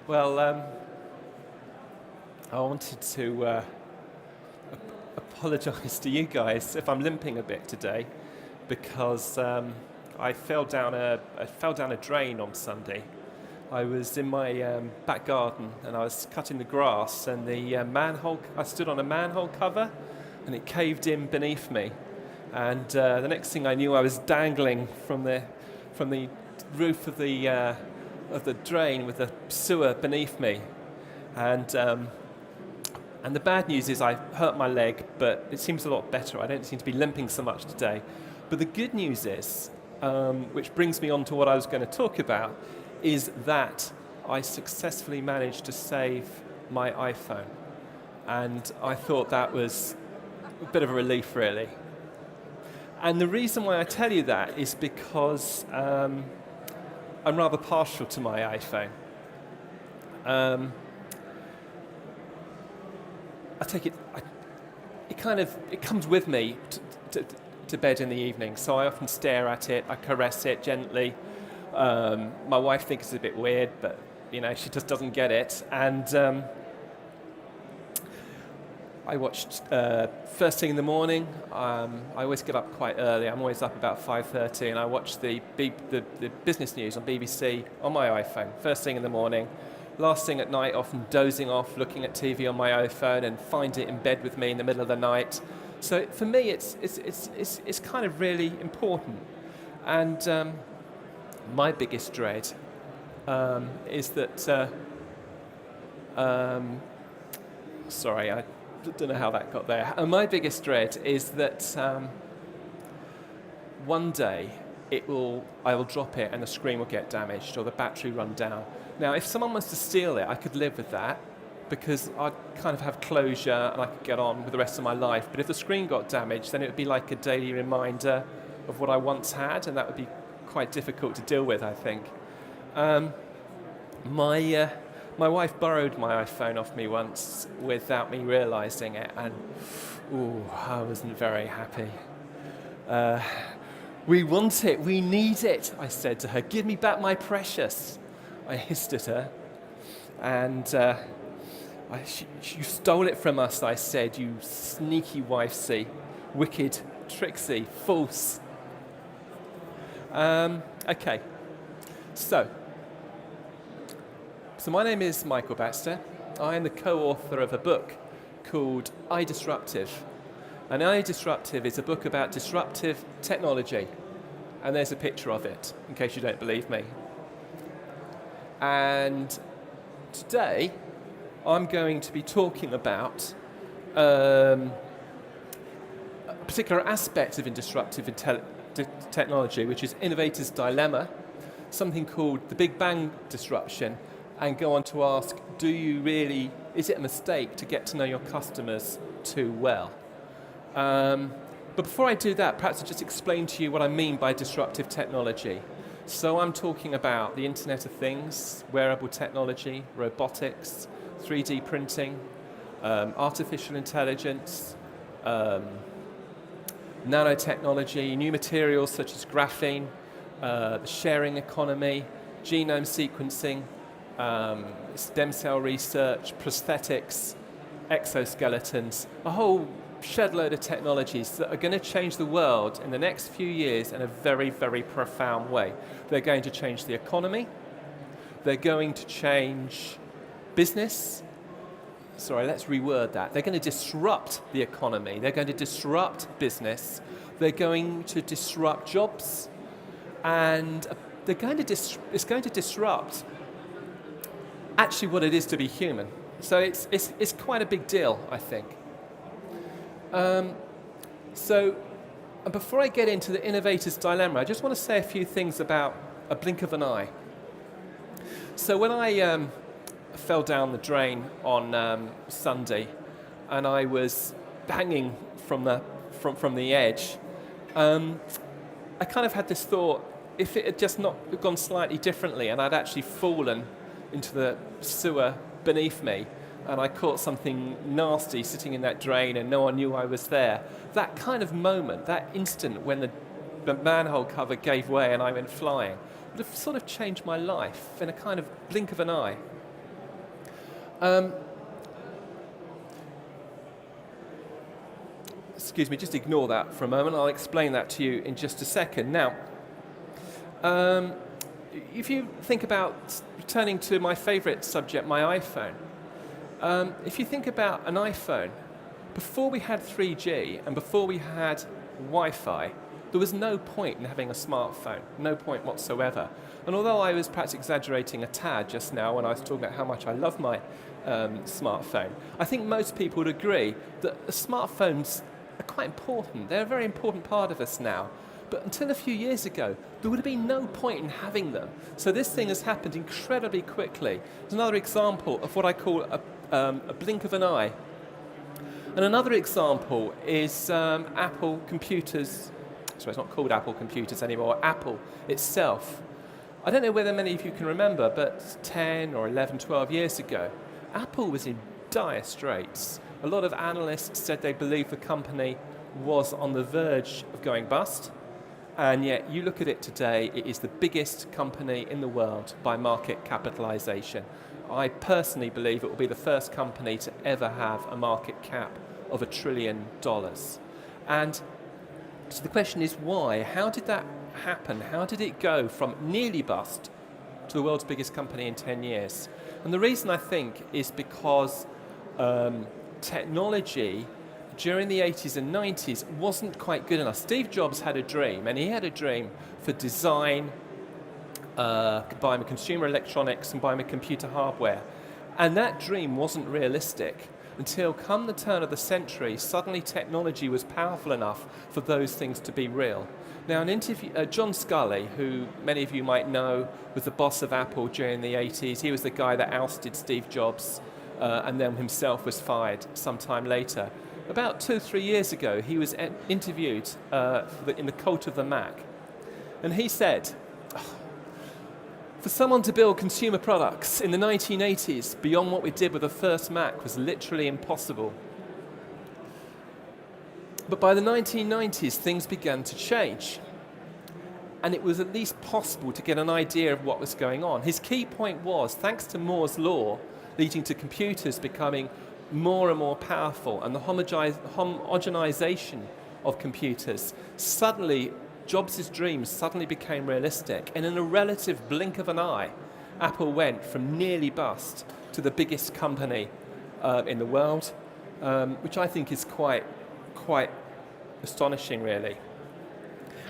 Well, I wanted to apologise to you guys if I'm limping a bit today, because I fell down a drain on Sunday. I was in my back garden and I was cutting the grass, and the manhole. I stood on a manhole cover, and it caved in beneath me. And the next thing I knew, I was dangling from the roof of the drain with the sewer beneath me. And and the bad news is I hurt my leg, but it seems a lot better. I don't seem to be limping so much today. But the good news is, which brings me on to what I was going to talk about, is that I successfully managed to save my iPhone. And I thought that was a bit of a relief, really. And the reason why I tell you that is because I'm rather partial to my iPhone. I take it. It comes with me to bed in the evening. So I often stare at it. I caress it gently. My wife thinks it's a bit weird, but she just doesn't get it. And I watched first thing in the morning. I always get up quite early. I'm always up about 5:30, and I watch the business news on BBC on my iPhone first thing in the morning. Last thing at night, often dozing off, looking at TV on my iPhone, and find it in bed with me in the middle of the night. So for me, it's kind of really important. And my biggest dread is that. Sorry, I don't know how that got there. My biggest dread is that one day I will drop it and the screen will get damaged or the battery run down. Now, if someone was to steal it, I could live with that because I'd kind of have closure and I could get on with the rest of my life. But if the screen got damaged, then it would be like a daily reminder of what I once had, and that would be quite difficult to deal with, I think. My wife borrowed my iPhone off me once without me realising it, and I wasn't very happy. We want it, we need it, I said to her. Give me back my precious. I hissed at her, and you stole it from us, I said, you sneaky wifey, wicked, tricksy, false. Okay, so my name is Michael Baxter. I am the co-author of a book called iDisruptive. And iDisruptive is a book about disruptive technology. And there's a picture of it, in case you don't believe me. And today, I'm going to be talking about a particular aspect of disruptive technology, which is innovator's dilemma, something called the Big Bang disruption, and go on to ask, is it a mistake to get to know your customers too well? But before I do that, perhaps I'll just explain to you what I mean by disruptive technology. So I'm talking about the Internet of Things, wearable technology, robotics, 3D printing, artificial intelligence, nanotechnology, new materials such as graphene, the sharing economy, genome sequencing, stem cell research, prosthetics, exoskeletons, a whole shed load of technologies that are going to change the world in the next few years in a very, very profound way. They're going to change the economy. They're going to change business. Sorry, let's reword that. They're going to disrupt the economy. They're going to disrupt business. They're going to disrupt jobs. And it's going to disrupt actually what it is to be human. So it's quite a big deal, I think. So before I get into the innovator's dilemma, I just want to say a few things about a blink of an eye. So when I fell down the drain on Sunday, and I was hanging from the edge, I kind of had this thought: if it had just not gone slightly differently, and I'd actually fallen into the sewer beneath me, and I caught something nasty sitting in that drain and no one knew I was there. That kind of moment, that instant when the manhole cover gave way and I went flying, would have sort of changed my life in a kind of blink of an eye. Excuse me, just ignore that for a moment. I'll explain that to you in just a second. Now, if you think about returning to my favorite subject, my iPhone, if you think about an iPhone, before we had 3G and before we had Wi-Fi, there was no point in having a smartphone, no point whatsoever. And although I was perhaps exaggerating a tad just now when I was talking about how much I love my smartphone, I think most people would agree that the smartphones are quite important. They're a very important part of us now. But until a few years ago, there would have been no point in having them. So this thing has happened incredibly quickly. It's another example of what I call a blink of an eye. And another example is Apple computers. Sorry, it's not called Apple computers anymore. Apple itself. I don't know whether many of you can remember, but 10 or 11, 12 years ago, Apple was in dire straits. A lot of analysts said they believed the company was on the verge of going bust. And yet, you look at it today, it is the biggest company in the world by market capitalization. I personally believe it will be the first company to ever have a market cap of $1 trillion. And so the question is why? How did that happen? How did it go from nearly bust to the world's biggest company in 10 years? And the reason I think is because technology during the 80s and 90s wasn't quite good enough. Steve Jobs had a dream, and he had a dream for design, combined with consumer electronics, combined with computer hardware. And that dream wasn't realistic until come the turn of the century, suddenly technology was powerful enough for those things to be real. Now, John Sculley, who many of you might know, was the boss of Apple during the 80s. He was the guy that ousted Steve Jobs and then himself was fired sometime later. About 2-3 years ago, he was interviewed in the Cult of the Mac. And he said, for someone to build consumer products in the 1980s beyond what we did with the first Mac was literally impossible. But by the 1990s, things began to change. And it was at least possible to get an idea of what was going on. His key point was, thanks to Moore's law, leading to computers becoming more and more powerful and the homogenization of computers, suddenly Jobs' dreams suddenly became realistic, and in a relative blink of an eye, Apple went from nearly bust to the biggest company in the world, which I think is quite astonishing, really.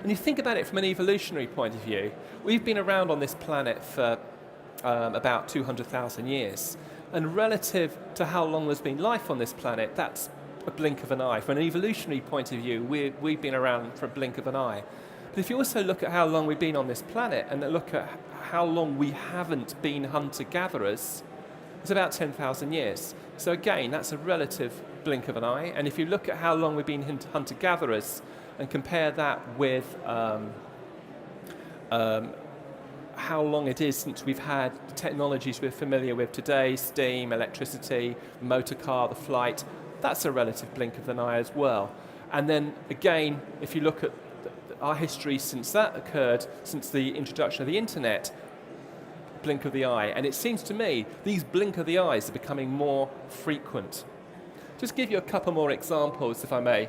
And you think about it from an evolutionary point of view, we've been around on this planet for about 200,000 years. And relative to how long there's been life on this planet, that's a blink of an eye. From an evolutionary point of view, we've been around for a blink of an eye. But if you also look at how long we've been on this planet and look at how long we haven't been hunter-gatherers, it's about 10,000 years. So again, that's a relative blink of an eye. And if you look at how long we've been hunter-gatherers and compare that with how long it is since we've had the technologies we're familiar with today, steam, electricity, motor car, the flight, that's a relative blink of an eye as well. And then again, if you look at our history since that occurred, since the introduction of the internet, blink of the eye. And it seems to me these blink of the eyes are becoming more frequent. Just give you a couple more examples, if I may.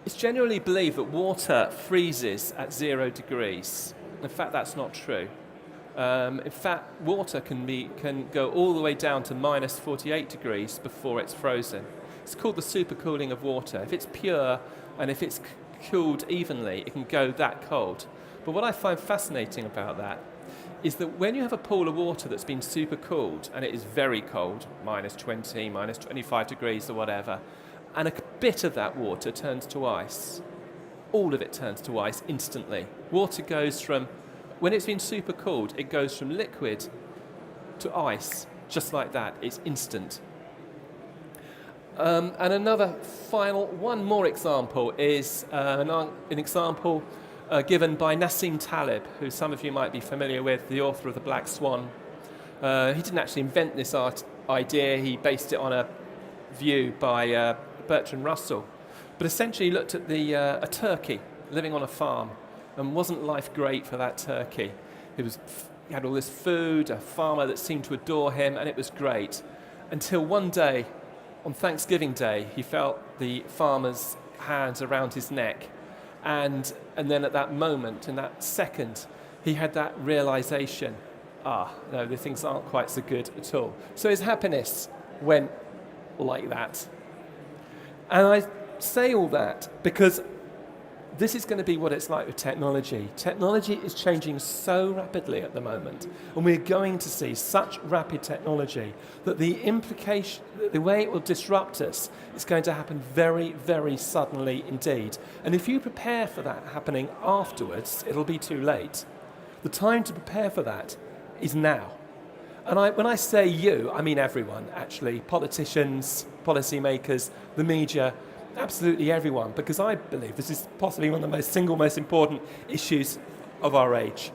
It's generally believed that water freezes at 0 degrees. In fact, that's not true. In fact, water can go all the way down to minus 48 degrees before it's frozen. It's called the supercooling of water. If it's pure and if it's cooled evenly, it can go that cold. But what I find fascinating about that is that when you have a pool of water that's been supercooled and it is very cold, minus 20, minus 25 degrees or whatever, and a bit of that water turns to ice, all of it turns to ice instantly. Water goes from, when it's been supercooled, it goes from liquid to ice, just like that. It's instant. And another one more example is an example given by Nassim Taleb, who some of you might be familiar with, the author of The Black Swan. He didn't actually invent this idea. He based it on a view by Bertrand Russell. But essentially he looked at a turkey living on a farm, and wasn't life great for that turkey? It was he had all this food, a farmer that seemed to adore him, and it was great. Until one day, on Thanksgiving Day, he felt the farmer's hands around his neck. And then at that moment, in that second, he had that realization, no, the things aren't quite so good at all. So his happiness went like that. And I say all that because this is going to be what it's like with technology. Technology is changing so rapidly at the moment, and we're going to see such rapid technology that the implication, the way it will disrupt us, is going to happen very, very suddenly indeed. And if you prepare for that happening afterwards, it'll be too late. The time to prepare for that is now. And when I say you, I mean everyone, actually. Politicians, policymakers, the media, absolutely everyone, because I believe this is possibly one of the single most important issues of our age.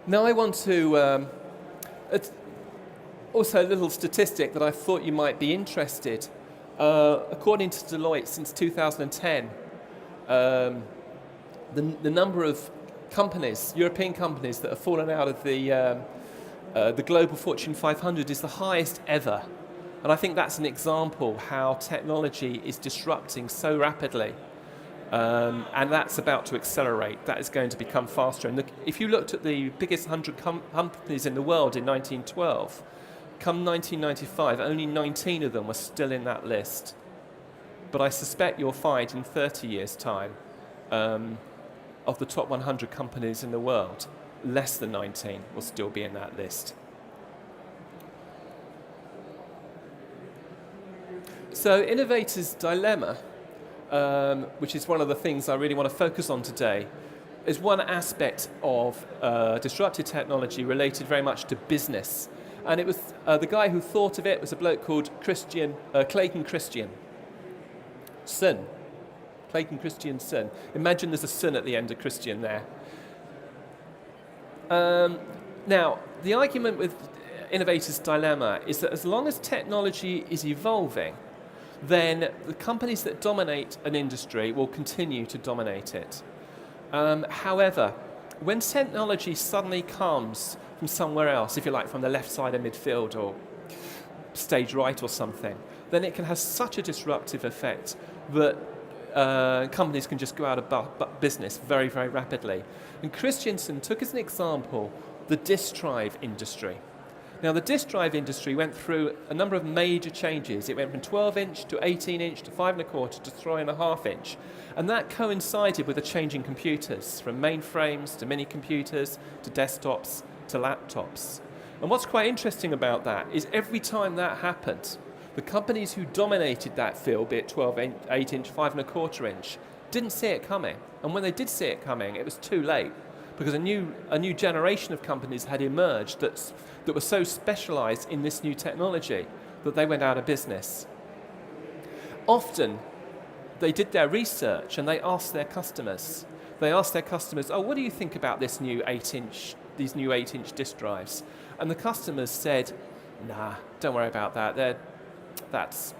Now I want to, also a little statistic that I thought you might be interested. According to Deloitte, since 2010, the number of companies, European companies, that have fallen out of the global Fortune 500 is the highest ever. And I think that's an example how technology is disrupting so rapidly. And that's about to accelerate. That is going to become faster. And if you looked at the biggest 100 companies in the world in 1912, come 1995, only 19 of them were still in that list. But I suspect you'll find in 30 years' time, of the top 100 companies in the world, less than 19 will still be in that list. So innovator's dilemma, which is one of the things I really want to focus on today, is one aspect of disruptive technology related very much to business. And it was the guy who thought of it was a bloke called Clayton Christensen. Clayton Christensen. Imagine there's a son at the end of Christian there. Now, the argument with innovator's dilemma is that as long as technology is evolving, then the companies that dominate an industry will continue to dominate it. However, when technology suddenly comes from somewhere else, if you like, from the left side of midfield or stage right or something, then it can have such a disruptive effect that companies can just go out of business very, very rapidly. And Christensen took as an example the disk drive industry. Now, the disk drive industry went through a number of major changes. It went from 12-inch to 18-inch to 5.25 to 3.5-inch. And that coincided with a change in computers, from mainframes to mini-computers to desktops to laptops. And what's quite interesting about that is every time that happened, the companies who dominated that field, be it 12-inch, 8-inch, 5.25-inch, didn't see it coming. And when they did see it coming, it was too late, because a new generation of companies had emerged that were so specialized in this new technology that they went out of business. Often, they did their research and they asked their customers. Oh, what do you think about these new 8-inch disk drives? And the customers said, nah, don't worry about that. That's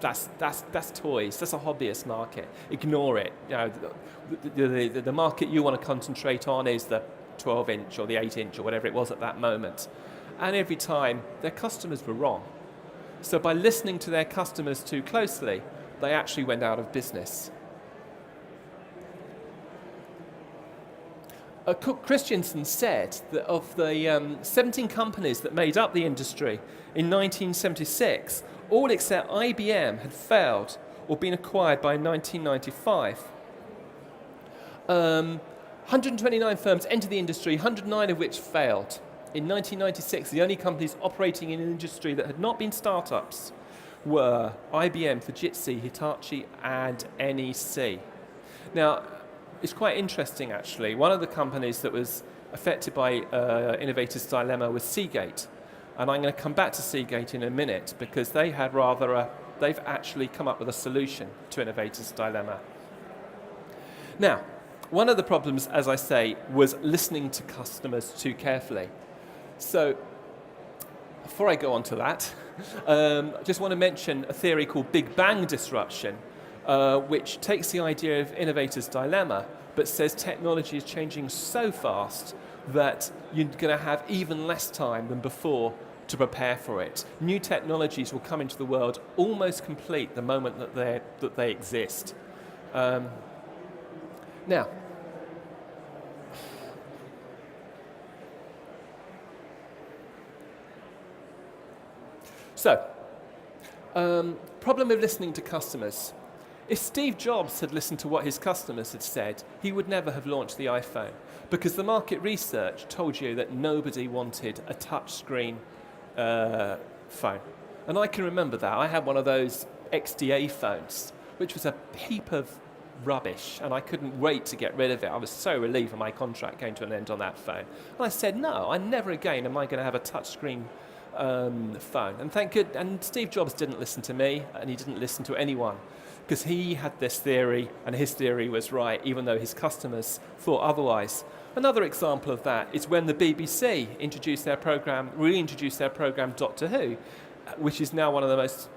toys. That's a hobbyist market. Ignore it. You know, the market you want to concentrate on is the 12-inch or the 8-inch or whatever it was at that moment. And every time, their customers were wrong. So by listening to their customers too closely, they actually went out of business. Christensen said that of the 17 companies that made up the industry in 1976, all except IBM had failed or been acquired by 1995. 129 firms entered the industry, 109 of which failed. In 1996, the only companies operating in an industry that had not been startups were IBM, Fujitsu, Hitachi, and NEC. Now, it's quite interesting, actually. One of the companies that was affected by Innovator's Dilemma was Seagate. And I'm going to come back to Seagate in a minute, because they had they've actually come up with a solution to Innovator's Dilemma. Now, one of the problems, as I say, was listening to customers too carefully. So, before I go on to that, I just want to mention a theory called Big Bang disruption, which takes the idea of Innovator's Dilemma, but says technology is changing so fast that you're going to have even less time than before to prepare for it. New technologies will come into the world almost complete the moment that they exist. Now, so, problem with listening to customers. If Steve Jobs had listened to what his customers had said, he would never have launched the iPhone, because the market research told you that nobody wanted a touchscreen phone. And I can remember that. I had one of those XDA phones, which was a heap of rubbish, and I couldn't wait to get rid of it. I was so relieved when my contract came to an end on that phone. And I said, no, I never again am I going to have a touchscreen phone. And thank good. And Steve Jobs didn't listen to me, and he didn't listen to anyone, because he had this theory, and his theory was right, even though his customers thought otherwise. Another example of that is when the BBC reintroduced their program Doctor Who, which is now one of the most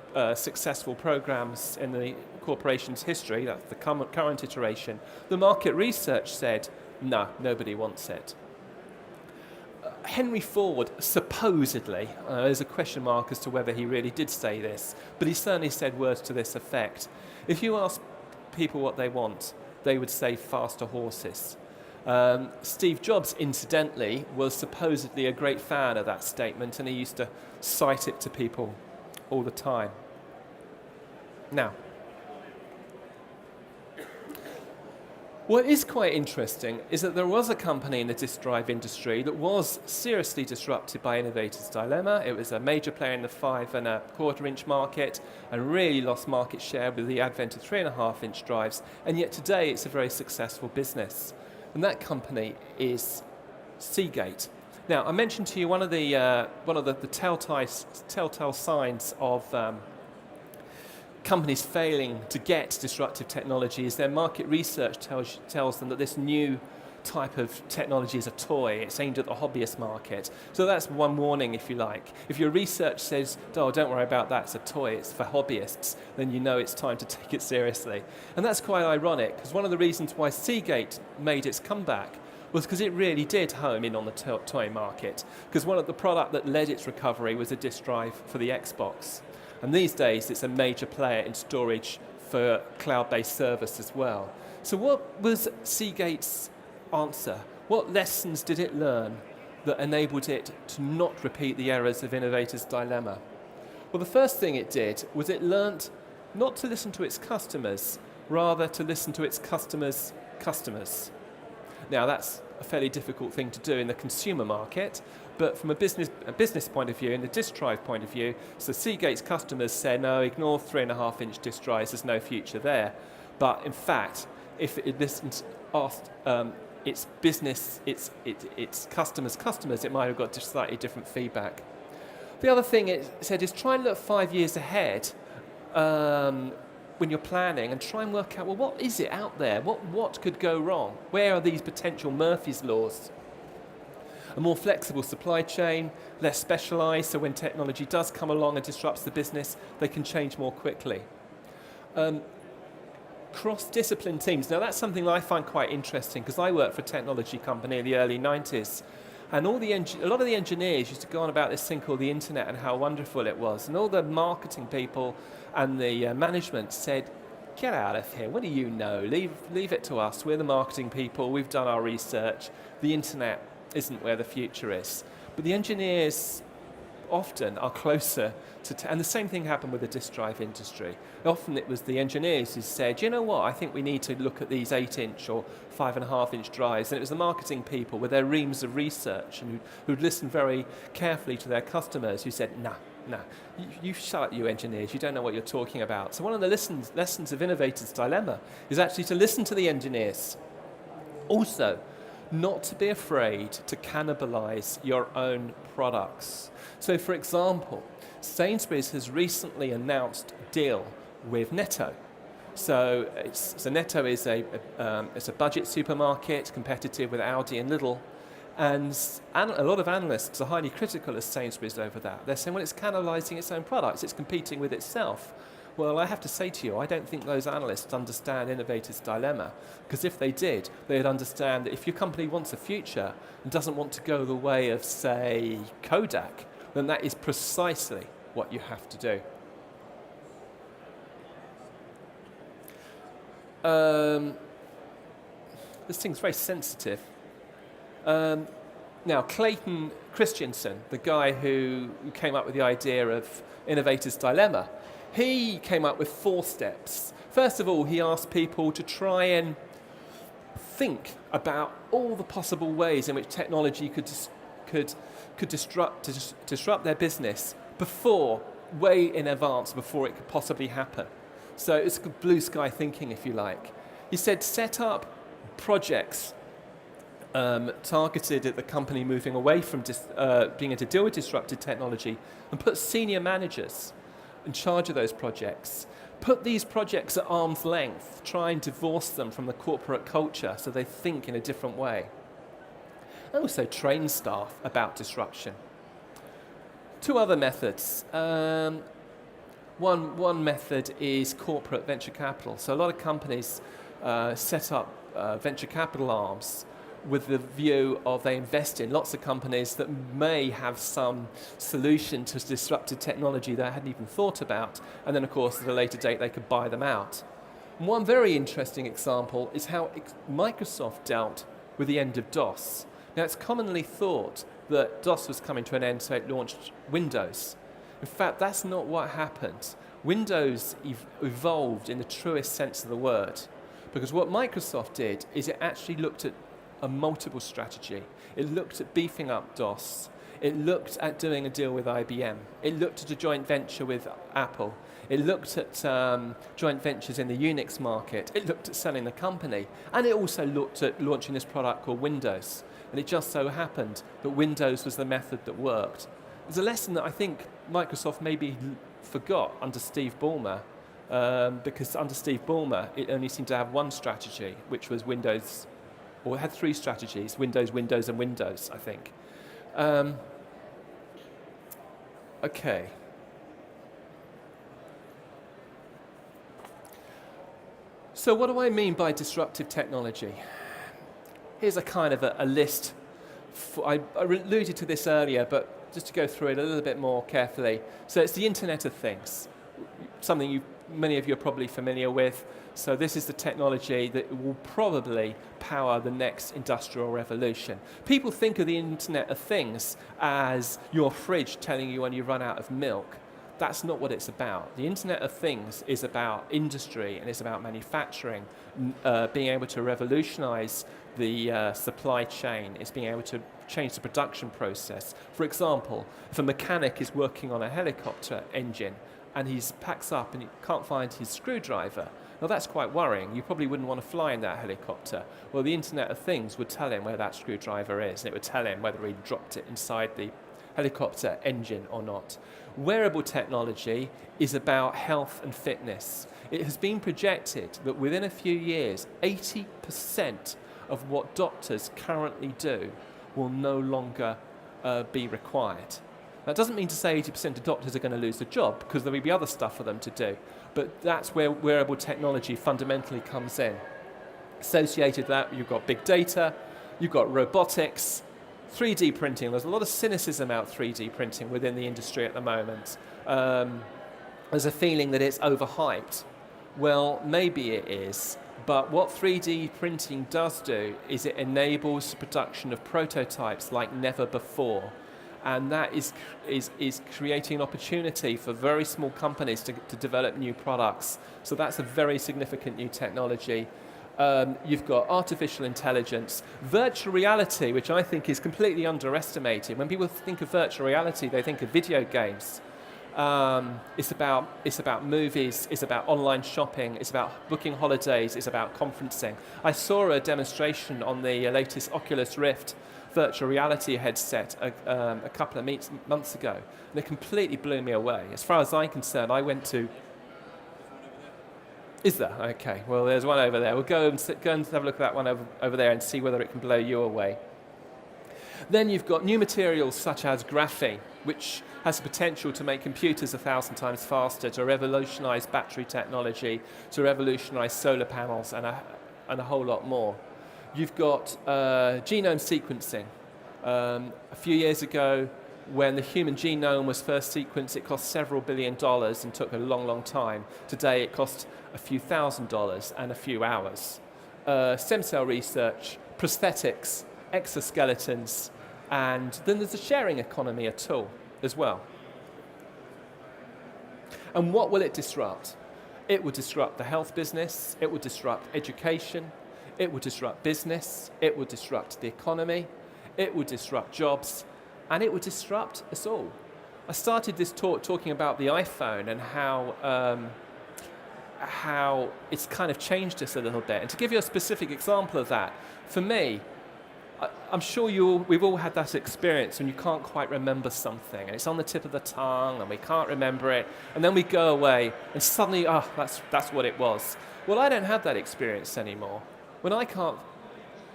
successful programs in the corporation's history. That's the current iteration. The market research said, no, nobody wants it. Henry Ford supposedly, there's a question mark as to whether he really did say this, but he certainly said words to this effect. If you ask people what they want, they would say faster horses. Steve Jobs, incidentally, was supposedly a great fan of that statement, and he used to cite it to people all the time. Now, what is quite interesting is that there was a company in the disk drive industry that was seriously disrupted by Innovator's Dilemma. It was a major player in the 5.25-inch market and really lost market share with the advent of 3.5-inch drives, and yet today it's a very successful business. And that company is Seagate. Now, I mentioned to you one of the telltale signs of companies failing to get disruptive technology is their market research tells them that this new type of technology is a toy. It's aimed at the hobbyist market. So that's one warning, if you like. If your research says, oh, don't worry about that, it's a toy, it's for hobbyists, then you know it's time to take it seriously. And that's quite ironic, because one of the reasons why Seagate made its comeback was because it really did home in on the toy market, because one of the product that led its recovery was a disk drive for the Xbox. And these days, it's a major player in storage for cloud-based servers as well. So what was Seagate's answer? What lessons did it learn that enabled it to not repeat the errors of Innovator's Dilemma? Well, the first thing it did was it learnt not to listen to its customers, rather to listen to its customers' customers. Now, that's a fairly difficult thing to do in the consumer market, but from a business point of view, in the disk drive point of view, so Seagate's customers said, no, ignore 3.5-inch disk drives, there's no future there. But in fact, if it asked its business, its customers, it might have got just slightly different feedback. The other thing it said is try and look 5 years ahead when you're planning, and try and work out, well, what is it out there? What could go wrong? Where are these potential Murphy's laws? A more flexible supply chain, less specialised, so when technology does come along and disrupts the business, they can change more quickly. Cross-discipline teams. Now, that's something I find quite interesting, because I worked for a technology company in the early 90s, and a lot of the engineers used to go on about this thing called the internet and how wonderful it was, and all the marketing people and the management said, get out of here, what do you know? Leave it to us, we're the marketing people, we've done our research, the internet isn't where the future is. But the engineers often are closer to, and the same thing happened with the disk drive industry. Often it was the engineers who said, you know what, I think we need to look at these 8-inch or 5.5-inch drives, and it was the marketing people with their reams of research and who'd listened very carefully to their customers who said, no, you shut up, you engineers, you don't know what you're talking about. So one of the lessons of Innovator's Dilemma is actually to listen to the engineers. Also, not to be afraid to cannibalize your own products. So, for example, Sainsbury's has recently announced a deal with Netto. So Netto is it's a budget supermarket, competitive with Aldi and Lidl, and a lot of analysts are highly critical of Sainsbury's over that. They're saying, well, it's cannibalizing its own products, it's competing with itself. Well, I have to say to you, I don't think those analysts understand innovators' dilemma, because if they did, they'd understand that if your company wants a future and doesn't want to go the way of, say, Kodak, then that is precisely what you have to do. This thing's very sensitive. Now, Clayton Christensen, the guy who came up with the idea of innovators' dilemma, he came up with 4 steps. First of all, he asked people to try and think about all the possible ways in which technology could disrupt their business way in advance, before it could possibly happen. So it's blue sky thinking, if you like. He said, set up projects targeted at the company moving away from being able to deal with disruptive technology, and put senior managers in charge of those projects. Put these projects at arm's length, try and divorce them from the corporate culture so they think in a different way. And also train staff about disruption. 2 other methods. One method is corporate venture capital. So a lot of companies set up venture capital arms with the view of they invest in lots of companies that may have some solution to disruptive technology they hadn't even thought about, and then of course at a later date they could buy them out. And one very interesting example is how Microsoft dealt with the end of DOS. Now, it's commonly thought that DOS was coming to an end, so it launched Windows. In fact, that's not what happened. Windows evolved in the truest sense of the word, because what Microsoft did is it actually looked at a multiple strategy. It looked at beefing up DOS. It looked at doing a deal with IBM. It looked at a joint venture with Apple. It looked at joint ventures in the Unix market. It looked at selling the company. And it also looked at launching this product called Windows. And it just so happened that Windows was the method that worked. There's a lesson that I think Microsoft maybe forgot under Steve Ballmer, because under Steve Ballmer, it only seemed to have one strategy, which was Windows, or it had 3 strategies: Windows, Windows, and Windows, I think. Okay. So what do I mean by disruptive technology? Here's a kind of a list. I alluded to this earlier, but just to go through it a little bit more carefully. So it's the Internet of Things, something many of you are probably familiar with. So this is the technology that will probably power the next industrial revolution. People think of the Internet of Things as your fridge telling you when you run out of milk. That's not what it's about. The Internet of Things is about industry, and it's about manufacturing, being able to revolutionize the supply chain. It's being able to change the production process. For example, if a mechanic is working on a helicopter engine and he packs up and he can't find his screwdriver, well, that's quite worrying. You probably wouldn't want to fly in that helicopter. Well, the Internet of Things would tell him where that screwdriver is, and it would tell him whether he dropped it inside the helicopter engine or not. Wearable technology is about health and fitness. It has been projected that within a few years, 80% of what doctors currently do will no longer be required. That doesn't mean to say 80% of doctors are going to lose their job, because there will be other stuff for them to do. But that's where wearable technology fundamentally comes in. Associated with that, you've got big data, you've got robotics, 3D printing. There's a lot of cynicism about 3D printing within the industry at the moment. There's a feeling that it's overhyped. Well, maybe it is. But what 3D printing does do is it enables the production of prototypes like never before. And that is creating an opportunity for very small companies to develop new products. So that's a very significant new technology. You've got artificial intelligence, virtual reality, which I think is completely underestimated. When people think of virtual reality, they think of video games. It's about movies, it's about online shopping, it's about booking holidays, it's about conferencing. I saw a demonstration on the latest Oculus Rift virtual reality headset a couple of months ago, and it completely blew me away. As far as I'm concerned, I went to... Is there? Okay, well, there's one over there. We'll go and have a look at that one over there and see whether it can blow you away. Then you've got new materials such as graphene, which has the potential to make computers 1,000 times faster, to revolutionize battery technology, to revolutionize solar panels, and a whole lot more. You've got genome sequencing. A few years ago, when the human genome was first sequenced, it cost several $billion and took a long, long time. Today, it costs a few $1,000s and a few hours. Stem cell research, prosthetics, exoskeletons, and then there's a sharing economy at all as well. And what will it disrupt? It will disrupt the health business, it will disrupt education, it will disrupt business, it will disrupt the economy, it will disrupt jobs, and it will disrupt us all. I started this talk talking about the iPhone and how it's kind of changed us a little bit. And to give you a specific example of that, for me, I'm sure we've all had that experience when you can't quite remember something, and it's on the tip of the tongue, and we can't remember it, and then we go away, and suddenly, that's what it was. Well, I don't have that experience anymore. When I can't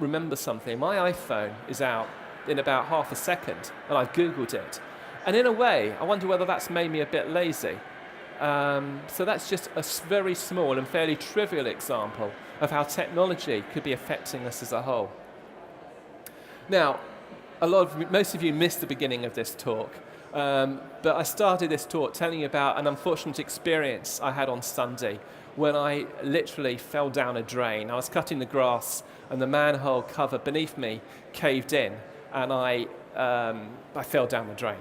remember something, my iPhone is out in about half a second, and I've Googled it. And in a way, I wonder whether that's made me a bit lazy. So that's just a very small and fairly trivial example of how technology could be affecting us as a whole. Now, most of you missed the beginning of this talk, but I started this talk telling you about an unfortunate experience I had on Sunday when I literally fell down a drain. I was cutting the grass, and the manhole cover beneath me caved in, and I fell down the drain.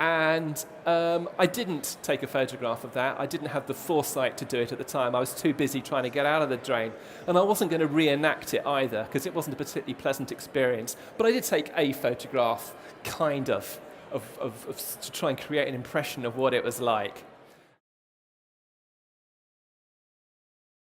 And I didn't take a photograph of that. I didn't have the foresight to do it at the time. I was too busy trying to get out of the drain. And I wasn't going to reenact it either, because it wasn't a particularly pleasant experience. But I did take a photograph, kind of to try and create an impression of what it was like.